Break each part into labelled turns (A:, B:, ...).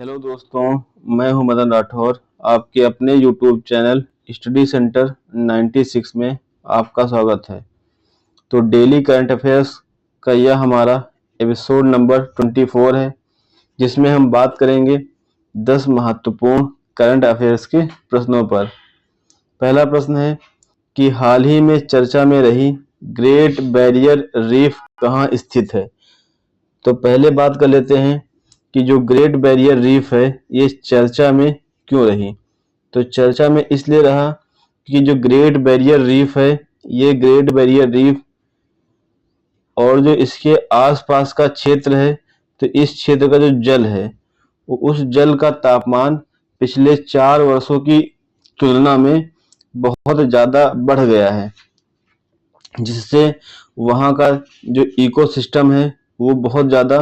A: Hello दोस्तों, मैं हूं मदन राठौर। आपके अपने यूट्यूब चैनल स्टडी सेंटर 96 में आपका स्वागत है। तो डेली करंट अफेयर्स का यह हमारा एपिसोड नंबर 24 है, जिसमें हम बात करेंगे 10 महत्वपूर्ण करंट अफेयर्स के प्रश्नों पर। पहला प्रश्न है कि हाल ही में चर्चा में रही ग्रेट बैरियर रीफ कहाँ स्थित है। तो पहले बात कर लेते हैं कि जो ग्रेट बैरियर रीफ है ये चर्चा में क्यों रही। तो चर्चा में इसलिए रहा कि जो ग्रेट बैरियर रीफ है, ये ग्रेट बैरियर रीफ और जो इसके आसपास का क्षेत्र है, तो इस क्षेत्र का जो जल है वो उस जल का तापमान पिछले 4 वर्षों की तुलना में बहुत ज़्यादा बढ़ गया है, जिससे वहाँ का जो इकोसिस्टम है वो बहुत ज़्यादा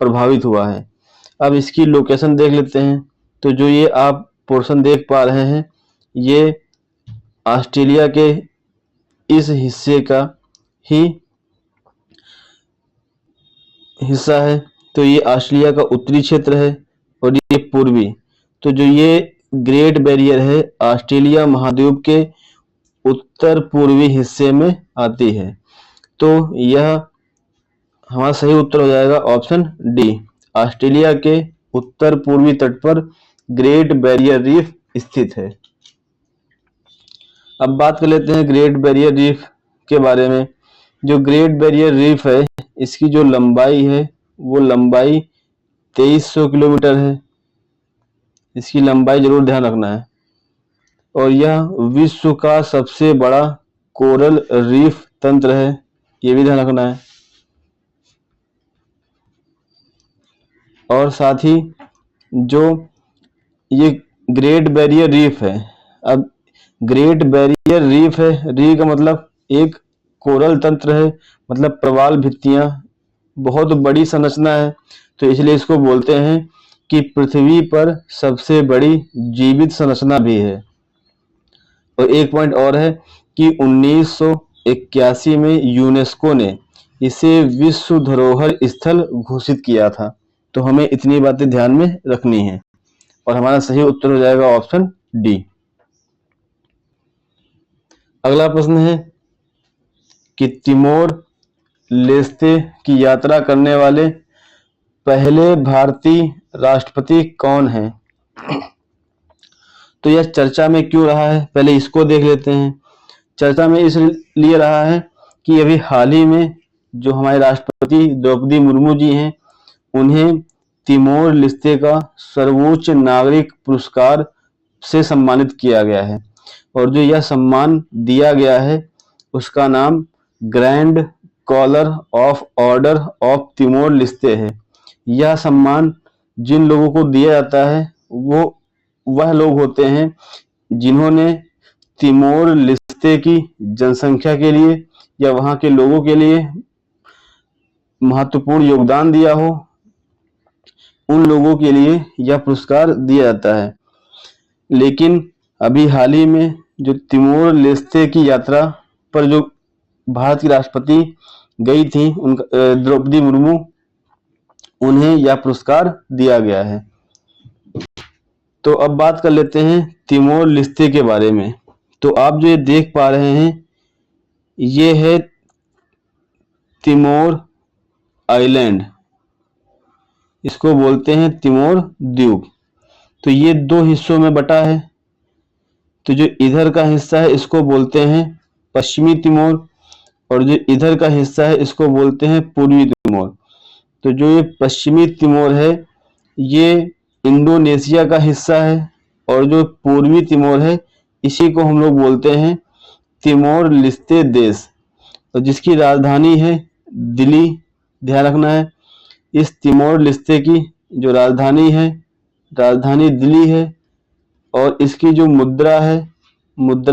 A: प्रभावित हुआ है। अब इसकी लोकेशन देख लेते हैं। तो जो ये आप पोर्शन देख पा रहे हैं, ये ऑस्ट्रेलिया के इस हिस्से का ही हिस्सा है। तो ये ऑस्ट्रेलिया का उत्तरी क्षेत्र है और ये पूर्वी। तो जो ये ग्रेट बैरियर है ऑस्ट्रेलिया महाद्वीप के उत्तर पूर्वी हिस्से में आती है। तो यह हमारा सही उत्तर हो जाएगा ऑप्शन डी। ऑस्ट्रेलिया के उत्तर पूर्वी तट पर ग्रेट बैरियर रीफ स्थित है। अब बात कर लेते हैं ग्रेट बैरियर रीफ के बारे में। जो ग्रेट बैरियर रीफ है, इसकी जो लंबाई है वो लंबाई 2300 किलोमीटर है। इसकी लंबाई जरूर ध्यान रखना है। और यह विश्व का सबसे बड़ा कोरल रीफ तंत्र है, ये भी ध्यान रखना है। और साथ ही जो ये ग्रेट बैरियर रीफ है, अब ग्रेट बैरियर रीफ है, री का मतलब एक कोरल तंत्र है, मतलब प्रवाल भित्तियां, बहुत बड़ी संरचना है। तो इसलिए इसको बोलते हैं कि पृथ्वी पर सबसे बड़ी जीवित संरचना भी है। और एक पॉइंट और है कि 1981 में यूनेस्को ने इसे विश्व धरोहर स्थल घोषित किया था। तो हमें इतनी बातें ध्यान में रखनी है और हमारा सही उत्तर हो जाएगा ऑप्शन डी। अगला प्रश्न है कि तिमोर लेस्ते की यात्रा करने वाले पहले भारतीय राष्ट्रपति कौन हैं। तो यह चर्चा में क्यों रहा है, पहले इसको देख लेते हैं। चर्चा में इसलिए रहा है कि अभी हाल ही में जो हमारे राष्ट्रपति द्रौपदी मुर्मू जी हैं, उन्हें तिमोर लेस्ते का सर्वोच्च नागरिक पुरस्कार से सम्मानित किया गया है। और जो यह सम्मान दिया गया है उसका नाम grand collar of order of Timor Leste है। यह सम्मान जिन लोगों को दिया जाता है वो वह लोग होते हैं जिन्होंने तिमोर लेस्ते की जनसंख्या के लिए या वहाँ के लोगों के लिए महत्वपूर्ण योगदान दिया हो, उन लोगों के लिए यह पुरस्कार दिया जाता है। लेकिन अभी हाल ही में जो तिमोर लेस्ते की यात्रा पर जो भारत की राष्ट्रपति गई थी, उनका द्रौपदी मुर्मू, उन्हें यह पुरस्कार दिया गया है। तो अब बात कर लेते हैं तिमोर लेस्ते के बारे में। तो आप जो ये देख पा रहे हैं, ये है तिमोर आइलैंड, इसको बोलते हैं तिमोर द्वीप। तो ये 2 हिस्सों में बटा है। तो जो इधर का हिस्सा है इसको बोलते हैं पश्चिमी तिमोर, और जो इधर का हिस्सा है इसको बोलते हैं पूर्वी तिमोर। तो जो ये पश्चिमी तिमोर है ये इंडोनेशिया का हिस्सा है, और जो पूर्वी तिमोर है इसी को हम लोग बोलते हैं तिमोर लेस्ते देश, और जिसकी राजधानी है दिल्ली। ध्यान रखना है, इस तिमोर लेस्ते की जो राजधानी है, राजधानी दिल्ली है, और इसकी जो मुद्रा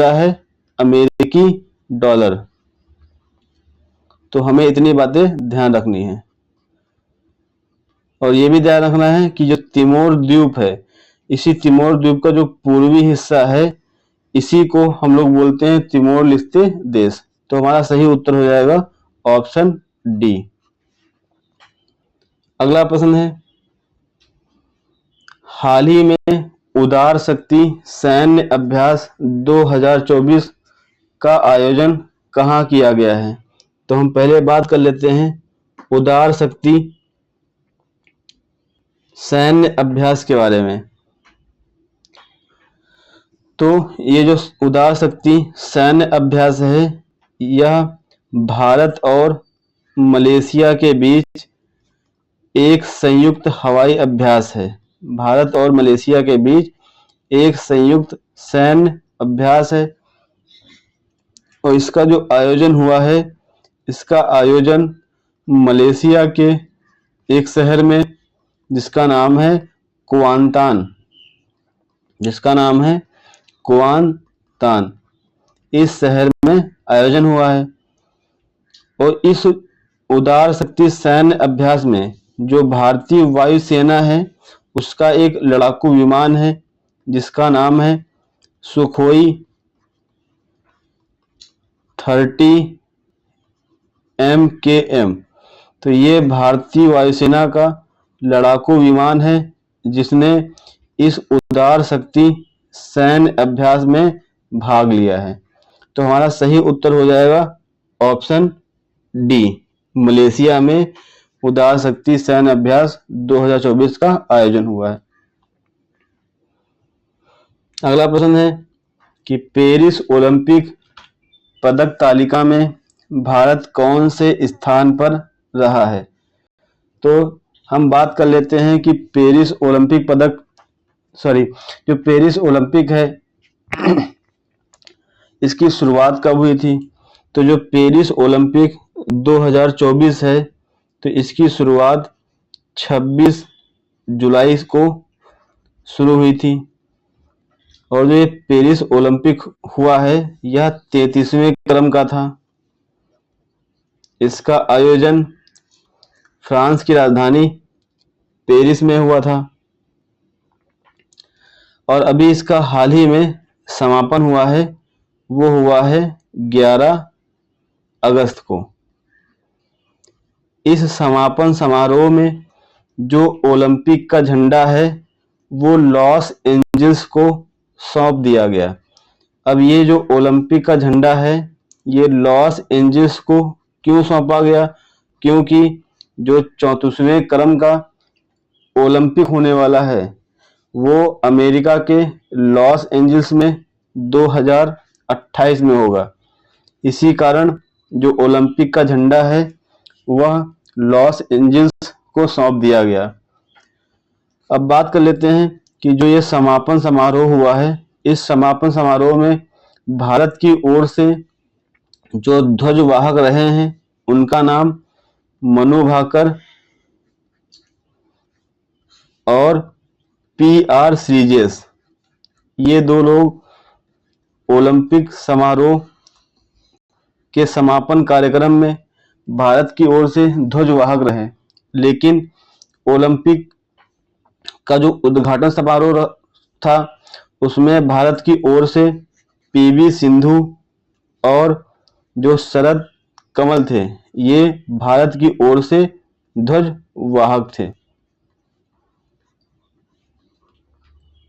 A: है अमेरिकी डॉलर। तो हमें इतनी बातें ध्यान रखनी है। और ये भी ध्यान रखना है कि जो तिमोर द्वीप है, इसी तिमोर द्वीप का जो पूर्वी हिस्सा है इसी को हम लोग बोलते हैं तिमोर लेस्ते देश। तो हमारा सही उत्तर हो जाएगा ऑप्शन डी। अगला प्रश्न है हाल ही में उदार शक्ति सैन्य अभ्यास 2024 का आयोजन कहाँ किया गया है? तो हम पहले बात कर लेते हैं उदार शक्ति सैन्य अभ्यास के बारे में। तो ये जो उदार शक्ति सैन्य अभ्यास है, यह भारत और मलेशिया के बीच एक संयुक्त हवाई अभ्यास है। भारत और मलेशिया के बीच एक संयुक्त सैन्य अभ्यास है और इसका जो आयोजन हुआ है, इसका आयोजन मलेशिया के एक शहर में जिसका नाम है कुआंतान, इस शहर में आयोजन हुआ है। और इस उदार शक्ति सैन्य अभ्यास में जो भारतीय वायुसेना है, उसका एक लड़ाकू विमान है जिसका नाम है सुखोई 30 MKM। तो ये भारतीय वायुसेना का लड़ाकू विमान है जिसने इस उदार शक्ति सैन्य अभ्यास में भाग लिया है। तो हमारा सही उत्तर हो जाएगा ऑप्शन डी, मलेशिया में उदार शक्ति सैन्य अभ्यास 2024 का आयोजन हुआ है। अगला प्रश्न है कि पेरिस ओलंपिक पदक तालिका में भारत कौन से स्थान पर रहा है? तो हम बात कर लेते हैं कि जो पेरिस ओलंपिक है इसकी शुरुआत कब हुई थी? तो जो पेरिस ओलंपिक 2024 है, तो इसकी शुरुआत 26 जुलाई को शुरू हुई थी और जो ये पेरिस ओलंपिक हुआ है, यह 33वें क्रम का था। इसका आयोजन फ्रांस की राजधानी पेरिस में हुआ था और अभी इसका हाल ही में समापन हुआ है, वो हुआ है 11 अगस्त को। इस समापन समारोह में जो ओलंपिक का झंडा है, वो लॉस एंजल्स को सौंप दिया गया। अब ये जो ओलंपिक का झंडा है, ये लॉस एंजल्स को क्यों सौंपा गया? क्योंकि जो 34वें क्रम का ओलंपिक होने वाला है, वो अमेरिका के लॉस एंजल्स में 2028 में होगा। इसी कारण जो ओलंपिक का झंडा है, वह लॉस एंजल्स को सौंप दिया गया। अब बात कर लेते हैं कि जो ये समापन समारोह हुआ है, इस समापन समारोह में भारत की ओर से जो ध्वजवाहक रहे हैं, उनका नाम मनु भाकर और PR श्रीजेश, ये दो लोग ओलंपिक समारोह के समापन कार्यक्रम में भारत की ओर से ध्वजवाहक रहे। लेकिन ओलंपिक का जो उद्घाटन समारोह था, उसमें भारत की ओर से PV सिंधु और जो शरद कमल थे, ये भारत की ओर से ध्वजवाहक थे।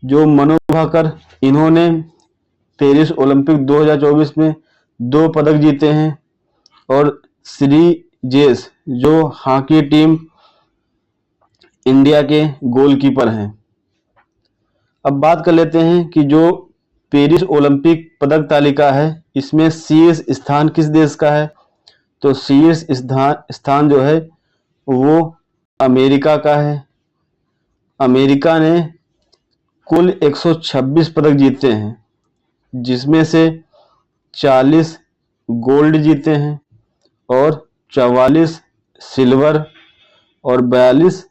A: जो मनु भाकर, इन्होंने पेरिस ओलंपिक 2024 में 2 पदक जीते हैं और श्रीजेश जो हॉकी टीम इंडिया के गोलकीपर हैं। अब बात कर लेते हैं कि जो पेरिस ओलंपिक पदक तालिका है, इसमें शीर्ष स्थान किस देश का है? तो शीर्ष स्थान जो है वो अमेरिका का है। अमेरिका ने कुल 126 पदक जीते हैं, जिसमें से 40 गोल्ड जीते हैं और 44 सिल्वर और 42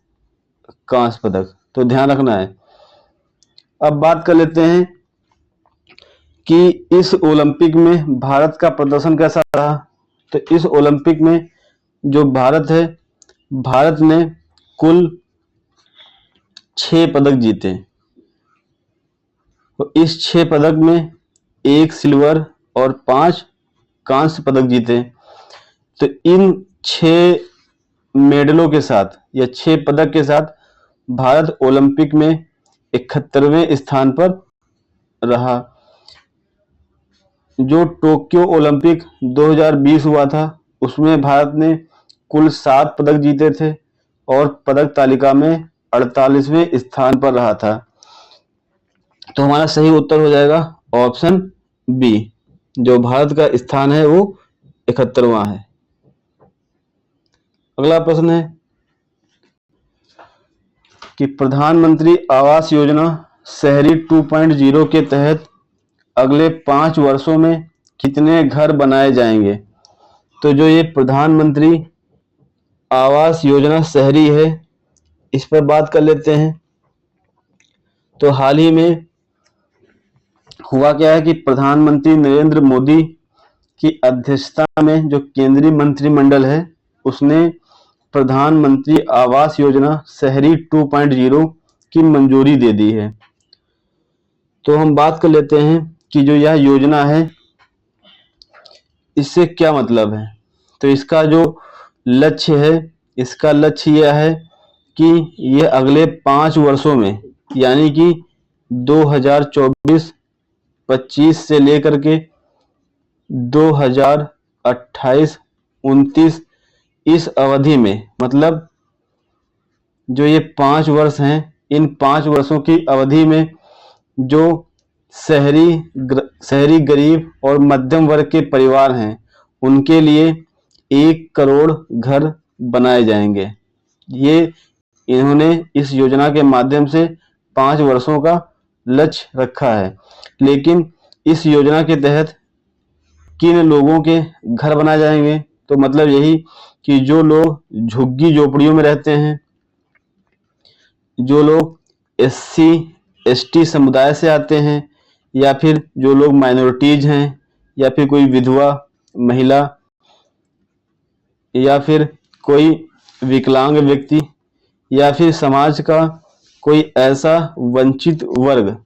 A: कांस्य पदक। तो ध्यान रखना है। अब बात कर लेते हैं कि इस ओलंपिक में भारत का प्रदर्शन कैसा रहा। तो इस ओलंपिक में जो भारत है, भारत ने कुल 6 पदक जीते। तो इस 6 पदक में 1 सिल्वर और 5 कांस्य पदक जीते। तो इन 6 मेडलों के साथ या 6 पदक के साथ भारत ओलंपिक में 71वें स्थान पर रहा। जो टोक्यो ओलंपिक 2020 हुआ था उसमें भारत ने कुल 7 पदक जीते थे और पदक तालिका में 48वें स्थान पर रहा था। तो हमारा सही उत्तर हो जाएगा ऑप्शन बी। जो भारत का स्थान है वो 71वां है। अगला प्रश्न है कि प्रधानमंत्री आवास योजना शहरी 2.0 के तहत अगले 5 वर्षों में कितने घर बनाए जाएंगे। तो जो ये प्रधानमंत्री आवास योजना शहरी है इस पर बात कर लेते हैं। तो हाल ही में हुआ क्या है कि प्रधानमंत्री नरेंद्र मोदी की अध्यक्षता में जो केंद्रीय मंत्रिमंडल है उसने प्रधानमंत्री आवास योजना शहरी 2.0 की मंजूरी दे दी है। तो हम बात कर लेते हैं कि जो यह योजना है इससे क्या मतलब है। तो इसका जो लक्ष्य है, इसका लक्ष्य यह है कि यह अगले 5 वर्षों में यानी कि 2024-25 से लेकर के 2028-29 इस अवधि में, मतलब जो ये 5 वर्ष हैं, इन 5 वर्षों की अवधि में जो शहरी गरीब और मध्यम वर्ग के परिवार हैं उनके लिए 1 करोड़ घर बनाए जाएंगे। ये इन्होंने इस योजना के माध्यम से 5 वर्षों का लक्ष्य रखा है। लेकिन इस योजना के तहत किन लोगों के घर बनाए जाएंगे, तो मतलब यही कि जो लोग झुग्गी झोपड़ियों में रहते हैं, जो लोग SC/ST समुदाय से आते हैं, या फिर जो लोग माइनॉरिटीज हैं, या फिर कोई विधवा महिला, या फिर कोई विकलांग व्यक्ति, या फिर समाज का कोई ऐसा वंचित वर्ग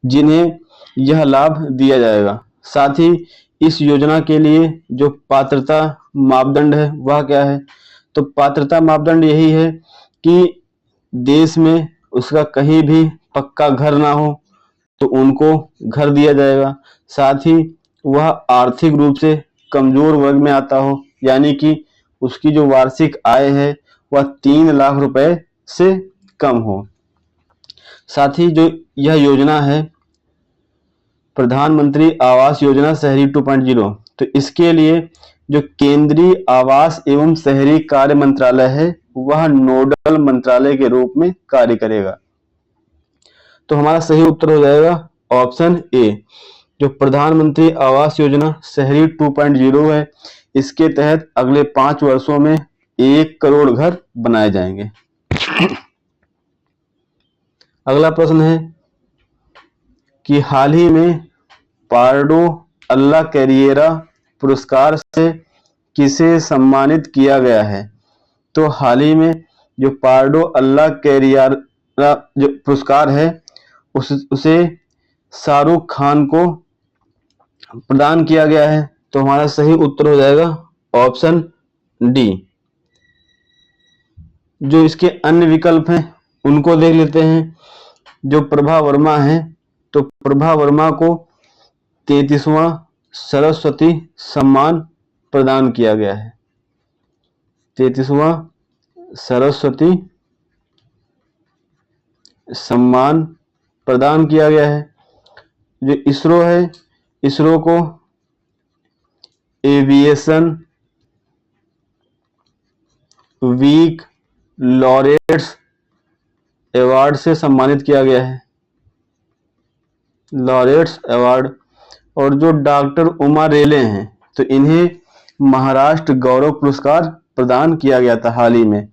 A: जिन्हें यह लाभ दिया जाएगा। साथ ही इस योजना के लिए जो पात्रता मापदंड है वह क्या है। तो पात्रता मापदंड यही है कि देश में उसका कहीं भी पक्का घर ना हो तो उनको घर दिया जाएगा। साथ ही वह आर्थिक रूप से कमजोर वर्ग में आता हो, यानी कि उसकी जो वार्षिक आय है वह 3 लाख रुपए से कम हो। साथ ही जो यह योजना है प्रधानमंत्री आवास योजना शहरी 2.0, तो इसके लिए जो केंद्रीय आवास एवं शहरी कार्य मंत्रालय है वह नोडल मंत्रालय के रूप में कार्य करेगा। तो हमारा सही उत्तर हो जाएगा ऑप्शन ए। जो प्रधानमंत्री आवास योजना शहरी 2.0 है इसके तहत अगले 5 वर्षों में 1 करोड़ घर बनाए जाएंगे। अगला प्रश्न है कि हाल ही में पार्डो अल्ला कैरियरा पुरस्कार से किसे सम्मानित किया गया है। तो हाल ही में जो पार्डो अल्ला कैरियरा जो पुरस्कार है उसे शाहरुख खान को प्रदान किया गया है। तो हमारा सही उत्तर हो जाएगा ऑप्शन डी। जो इसके अन्य विकल्प हैं उनको देख लेते हैं। जो प्रभा वर्मा है तो प्रभा वर्मा को 33वां सरस्वती सम्मान प्रदान किया गया है। 33वां सरस्वती सम्मान प्रदान किया गया है। जो इसरो है, इसरो को एविएशन वीक लॉरेट्स अवार्ड से सम्मानित किया गया है, लॉरेट्स अवार्ड। और जो डॉक्टर उमा रेले हैं तो इन्हें महाराष्ट्र गौरव पुरस्कार प्रदान किया गया था हाल ही में।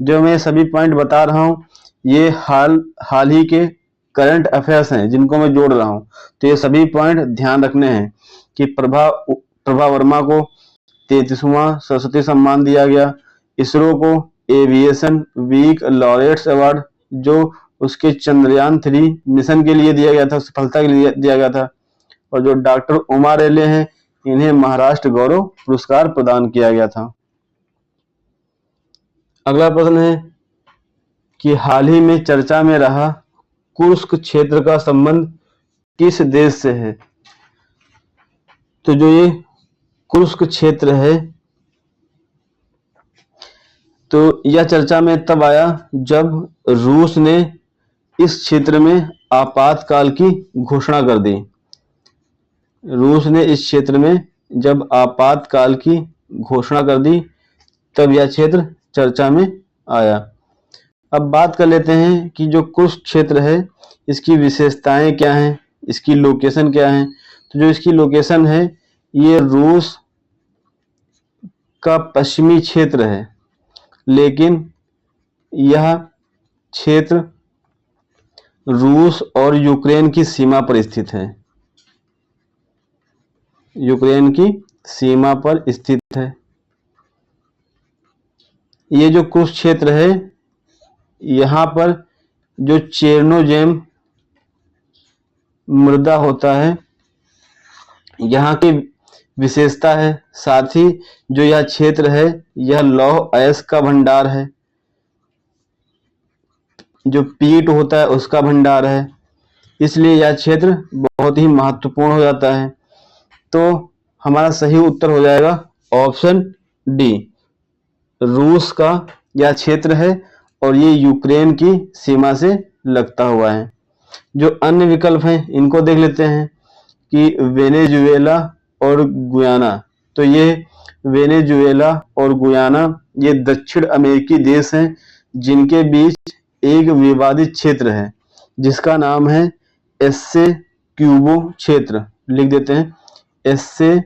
A: जो मैं सभी पॉइंट बता रहा हूँ ये हाल ही के करंट अफेयर्स हैं जिनको मैं जोड़ रहा हूँ। तो ये सभी पॉइंट ध्यान रखने हैं कि प्रभा वर्मा को 33वां सरस्वती सम्मान दिया गया, इसरो को एविएशन वीक लॉरेट्स अवार्ड जो उसके चंद्रयान 3 मिशन के लिए दिया गया था, सफलता के लिए दिया गया था, और जो डॉक्टर उमा रेले हैं इन्हें महाराष्ट्र गौरव पुरस्कार प्रदान किया गया था। अगला प्रश्न है कि हाल ही में चर्चा में रहा कुर्स्क क्षेत्र का संबंध किस देश से है। तो जो ये कुर्स्क क्षेत्र है, तो यह चर्चा में तब आया जब रूस ने इस क्षेत्र में आपातकाल की घोषणा कर दी। रूस ने इस क्षेत्र में जब आपातकाल की घोषणा कर दी तब यह क्षेत्र चर्चा में आया। अब बात कर लेते हैं कि जो कुर्स्क क्षेत्र है इसकी विशेषताएं क्या हैं, इसकी लोकेशन क्या है। तो जो इसकी लोकेशन है ये रूस का पश्चिमी क्षेत्र है, लेकिन यह क्षेत्र रूस और यूक्रेन की सीमा पर स्थित है। यूक्रेन की सीमा पर स्थित है। ये जो कुर्स्क क्षेत्र है यहाँ पर जो चेरनोजेम मृदा होता है यहाँ की विशेषता है। साथ ही जो यह क्षेत्र है यह लौह अयस्क का भंडार है, जो पीट होता है उसका भंडार है, इसलिए यह क्षेत्र बहुत ही महत्वपूर्ण हो जाता है। तो हमारा सही उत्तर हो जाएगा ऑप्शन डी, रूस का यह क्षेत्र है और ये यूक्रेन की सीमा से लगता हुआ है। जो अन्य विकल्प हैं इनको देख लेते हैं कि वेनेजुएला और गुयाना। तो ये वेनेजुएला और गुयाना ये दक्षिण अमेरिकी देश हैं जिनके बीच एक विवादित क्षेत्र है जिसका नाम है एस्से क्यूबो क्षेत्र। लिख देते हैं एस्से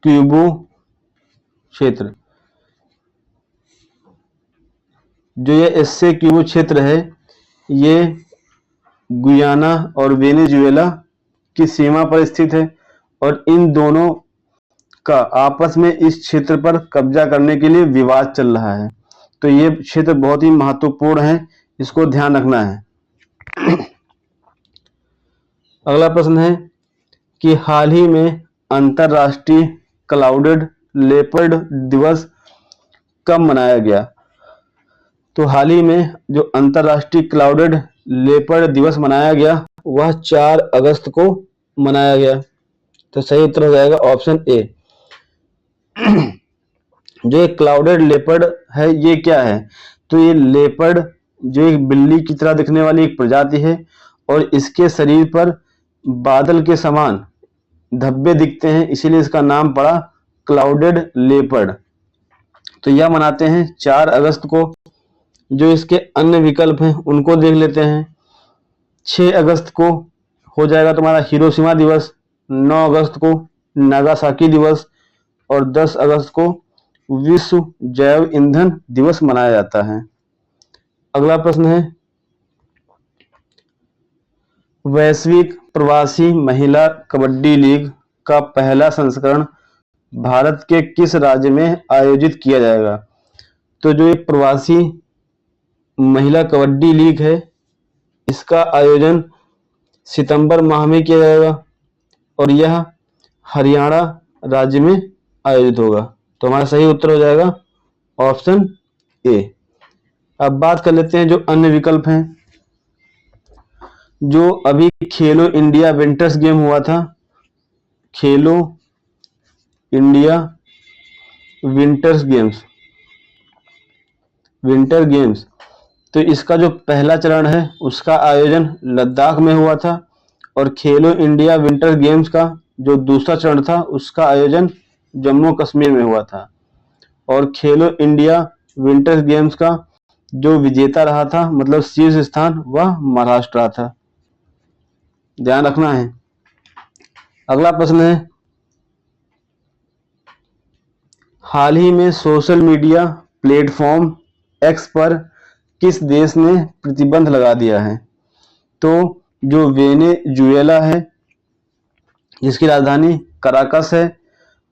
A: क्यूबो क्षेत्र। जो ये एस्से क्यूबो क्षेत्र है ये गुयाना और वेनेजुएला की सीमा पर स्थित है और इन दोनों का आपस में इस क्षेत्र पर कब्जा करने के लिए विवाद चल रहा है। तो ये क्षेत्र बहुत ही महत्वपूर्ण है, इसको ध्यान रखना है। अगला प्रश्न है कि हाल ही में अंतरराष्ट्रीय क्लाउडेड लेपर्ड दिवस कब मनाया गया। तो हाल ही में जो अंतरराष्ट्रीय क्लाउडेड लेपर्ड दिवस मनाया गया वह 4 अगस्त को मनाया गया। तो सही उत्तर हो जाएगा ऑप्शन ए। जो एक क्लाउडेड लेपर्ड है ये क्या है। तो ये लेपर्ड जो एक बिल्ली की तरह दिखने वाली एक प्रजाति है और इसके शरीर पर बादल के समान धब्बे दिखते हैं, इसीलिए इसका नाम पड़ा क्लाउडेड लेपर्ड। तो यह मनाते हैं 4 अगस्त को। जो इसके अन्य विकल्प हैं उनको देख लेते हैं। 6 अगस्त को हो जाएगा तुम्हारा हिरोशिमा दिवस, 9 अगस्त को नागासाकी दिवस और 10 अगस्त को विश्व जैव ईंधन दिवस मनाया जाता है। अगला प्रश्न है वैश्विक प्रवासी महिला कबड्डी लीग का पहला संस्करण भारत के किस राज्य में आयोजित किया जाएगा। तो जो एक प्रवासी महिला कबड्डी लीग है इसका आयोजन सितंबर माह में किया जाएगा और यह हरियाणा राज्य में आयोजित होगा। तो हमारा सही उत्तर हो जाएगा ऑप्शन ए। अब बात कर लेते हैं जो अन्य विकल्प हैं। जो अभी खेलो इंडिया विंटर्स गेम हुआ था, खेलो इंडिया विंटर गेम्स, तो इसका जो पहला चरण है उसका आयोजन लद्दाख में हुआ था और खेलो इंडिया विंटर गेम्स का जो दूसरा चरण था उसका आयोजन जम्मू कश्मीर में हुआ था और खेलो इंडिया विंटर गेम्स का जो विजेता रहा था मतलब शीर्ष स्थान वह महाराष्ट्र रहा था। ध्यान रखना है। अगला प्रश्न है हाल ही में सोशल मीडिया प्लेटफॉर्म एक्स पर किस देश ने प्रतिबंध लगा दिया है। तो जो वेनेजुएला है जिसकी राजधानी कराकस है,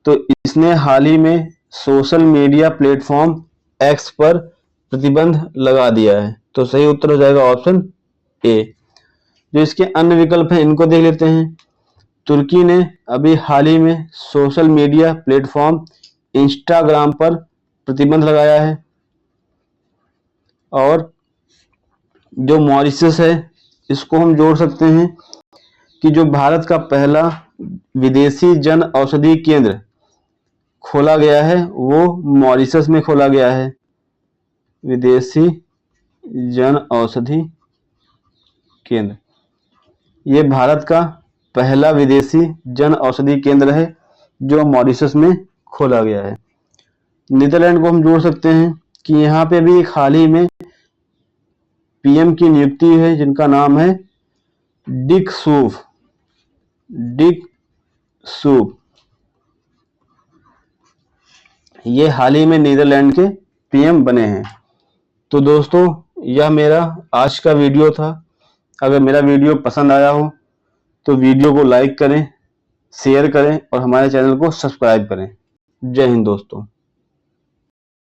A: तो इसने हाल ही में सोशल मीडिया प्लेटफॉर्म एक्स पर प्रतिबंध लगा दिया है। तो सही उत्तर हो जाएगा ऑप्शन ए। जो इसके अन्य विकल्प हैं इनको देख लेते हैं। तुर्की ने अभी हाल ही में सोशल मीडिया प्लेटफॉर्म इंस्टाग्राम पर प्रतिबंध लगाया है। और जो मॉरिशस है इसको हम जोड़ सकते हैं कि जो भारत का पहला विदेशी जन औषधि केंद्र खोला गया है वो मॉरिशस में खोला गया है। विदेशी जन औषधि केंद्र, ये भारत का पहला विदेशी जन औषधि केंद्र है जो मॉरिशस में खोला गया है। नीदरलैंड को हम जोड़ सकते हैं कि यहाँ पे भी एक हाल ही में पीएम की नियुक्ति है जिनका नाम है डिक सूफ। ये हाल ही में नीदरलैंड के पीएम बने हैं। तो दोस्तों यह मेरा आज का वीडियो था। अगर मेरा वीडियो पसंद आया हो तो वीडियो को लाइक करें, शेयर करें और हमारे चैनल को सब्सक्राइब करें। जय हिंद दोस्तों।